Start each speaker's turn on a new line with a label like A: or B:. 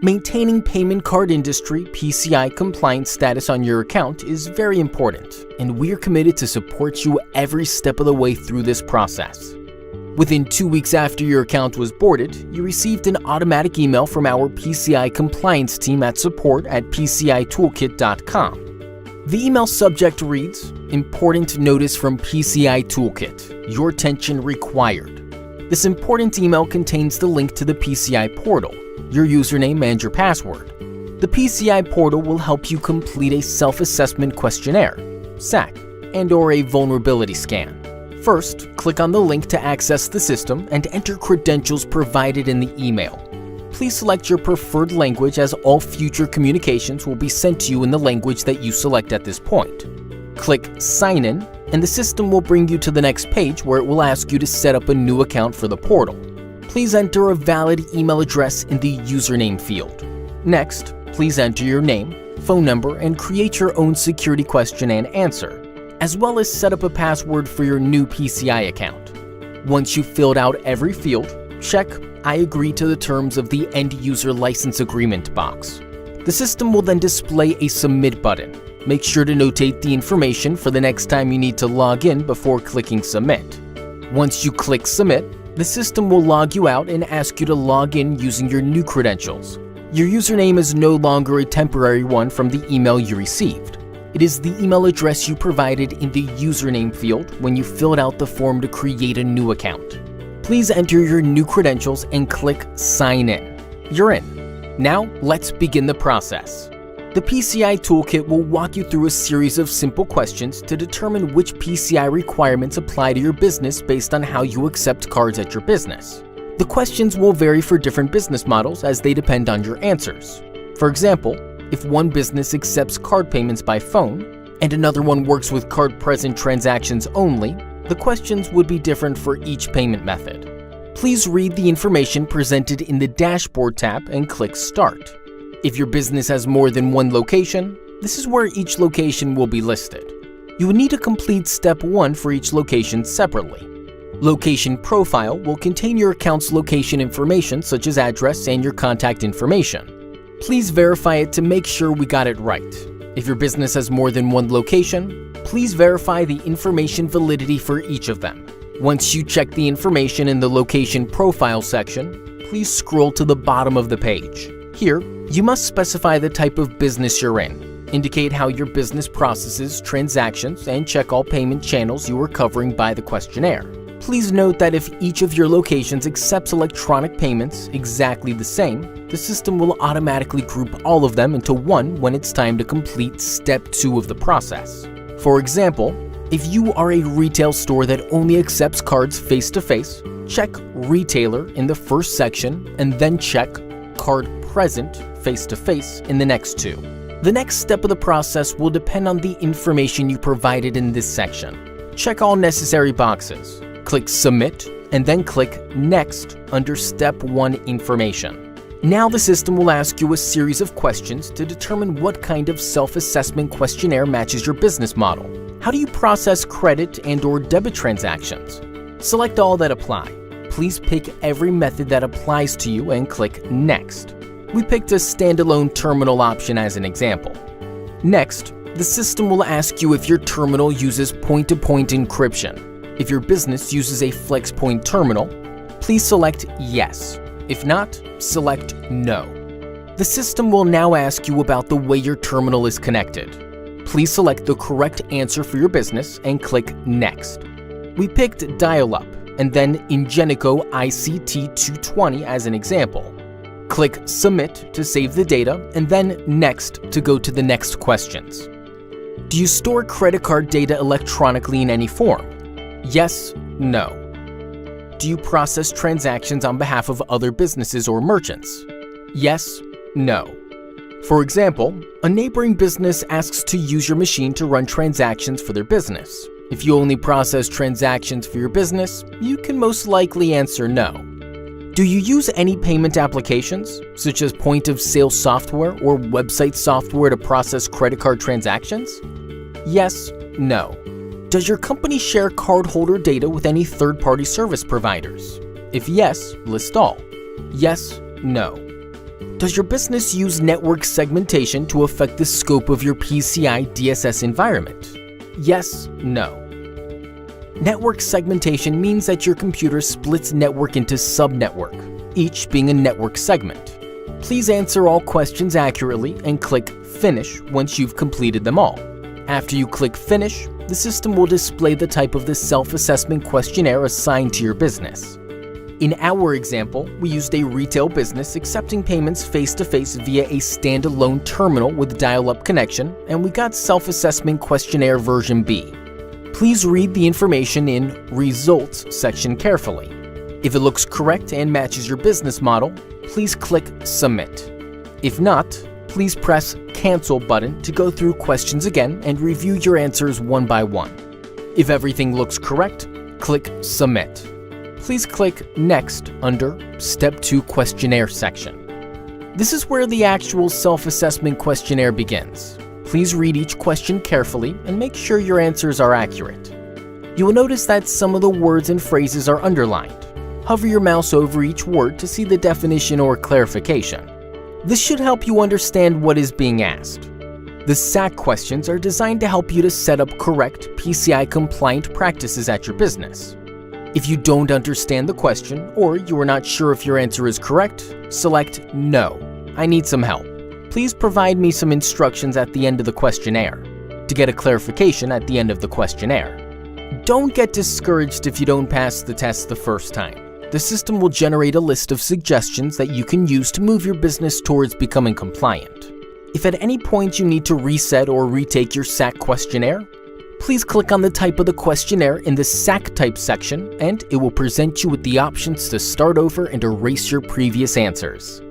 A: Maintaining payment card industry PCI compliance status on your account is very important, and we're committed to support you every step of the way through this process. Within 2 weeks after your account was boarded, you received an automatic email from our PCI compliance team at support@pcitoolkit.com. The email subject reads, "Important notice from PCI Toolkit. Your attention required." This important email contains the link to the PCI portal, your username and your password. The PCI portal will help you complete a self-assessment questionnaire, SAQ, and/or a vulnerability scan. First, click on the link to access the system and enter credentials provided in the email. Please select your preferred language, as all future communications will be sent to you in the language that you select at this point. Click Sign In, and the system will bring you to the next page where it will ask you to set up a new account for the portal. Please enter a valid email address in the username field. Next, please enter your name, phone number, and create your own security question and answer, as well as set up a password for your new PCI account. Once you've filled out every field, check "I agree to the terms of the End User License Agreement" box. The system will then display a Submit button. Make sure to notate the information for the next time you need to log in before clicking Submit. Once you click Submit, the system will log you out and ask you to log in using your new credentials. Your username is no longer a temporary one from the email you received. It is the email address you provided in the username field when you filled out the form to create a new account. Please enter your new credentials and click Sign In. You're in. Now, let's begin the process. The PCI Toolkit will walk you through a series of simple questions to determine which PCI requirements apply to your business based on how you accept cards at your business. The questions will vary for different business models as they depend on your answers. For example, if one business accepts card payments by phone and another one works with card-present transactions only, the questions would be different for each payment method. Please read the information presented in the Dashboard tab and click Start. If your business has more than one location, this is where each location will be listed. You will need to complete Step 1 for each location separately. Location Profile will contain your account's location information such as address and your contact information. Please verify it to make sure we got it right. If your business has more than one location, please verify the information validity for each of them. Once you check the information in the Location Profile section, please scroll to the bottom of the page. Here, you must specify the type of business you're in, indicate how your business processes transactions, and check all payment channels you are covering by the questionnaire. Please note that if each of your locations accepts electronic payments exactly the same, the system will automatically group all of them into one when it's time to complete Step 2 of the process. For example, if you are a retail store that only accepts cards face-to-face, check Retailer in the first section and then check Card Present face-to-face in the next two. The next step of the process will depend on the information you provided in this section. Check all necessary boxes, click Submit, and then click Next under Step 1 Information. Now the system will ask you a series of questions to determine what kind of self-assessment questionnaire matches your business model. How do you process credit and/or debit transactions? Select all that apply. Please pick every method that applies to you and click Next. We picked a standalone terminal option as an example. Next, the system will ask you if your terminal uses point-to-point encryption. If your business uses a FlexPoint terminal, please select Yes. If not, select No. The system will now ask you about the way your terminal is connected. Please select the correct answer for your business and click Next. We picked Dial-Up and then Ingenico ICT220 as an example. Click Submit to save the data and then Next to go to the next questions. Do you store credit card data electronically in any form? Yes, No. Do you process transactions on behalf of other businesses or merchants? Yes, No. For example, a neighboring business asks to use your machine to run transactions for their business. If you only process transactions for your business, you can most likely answer no. Do you use any payment applications, such as point-of-sale software or website software to process credit card transactions? Yes, no. Does your company share cardholder data with any third-party service providers? If yes, list all. Yes, no. Does your business use network segmentation to affect the scope of your PCI DSS environment? Yes, no. Network segmentation means that your computer splits network into subnetwork, each being a network segment. Please answer all questions accurately and click Finish once you've completed them all. After you click Finish, the system will display the type of the self-assessment questionnaire assigned to your business. In our example, we used a retail business accepting payments face-to-face via a standalone terminal with dial-up connection, and we got self-assessment questionnaire version B. Please read the information in Results section carefully. If it looks correct and matches your business model, please click Submit. If not, please press Cancel button to go through questions again and review your answers one by one. If everything looks correct, click Submit. Please click Next under Step 2 Questionnaire section. This is where the actual self-assessment questionnaire begins. Please read each question carefully and make sure your answers are accurate. You will notice that some of the words and phrases are underlined. Hover your mouse over each word to see the definition or clarification. This should help you understand what is being asked. The SAQ questions are designed to help you to set up correct PCI-compliant practices at your business. If you don't understand the question, or you are not sure if your answer is correct, select No, I need some help. Please provide me some instructions at the end of the questionnaire, to get a clarification at the end of the questionnaire. Don't get discouraged if you don't pass the test the first time. The system will generate a list of suggestions that you can use to move your business towards becoming compliant. If at any point you need to reset or retake your SAQ questionnaire, please click on the type of the questionnaire in the SAQ type section, and it will present you with the options to start over and erase your previous answers.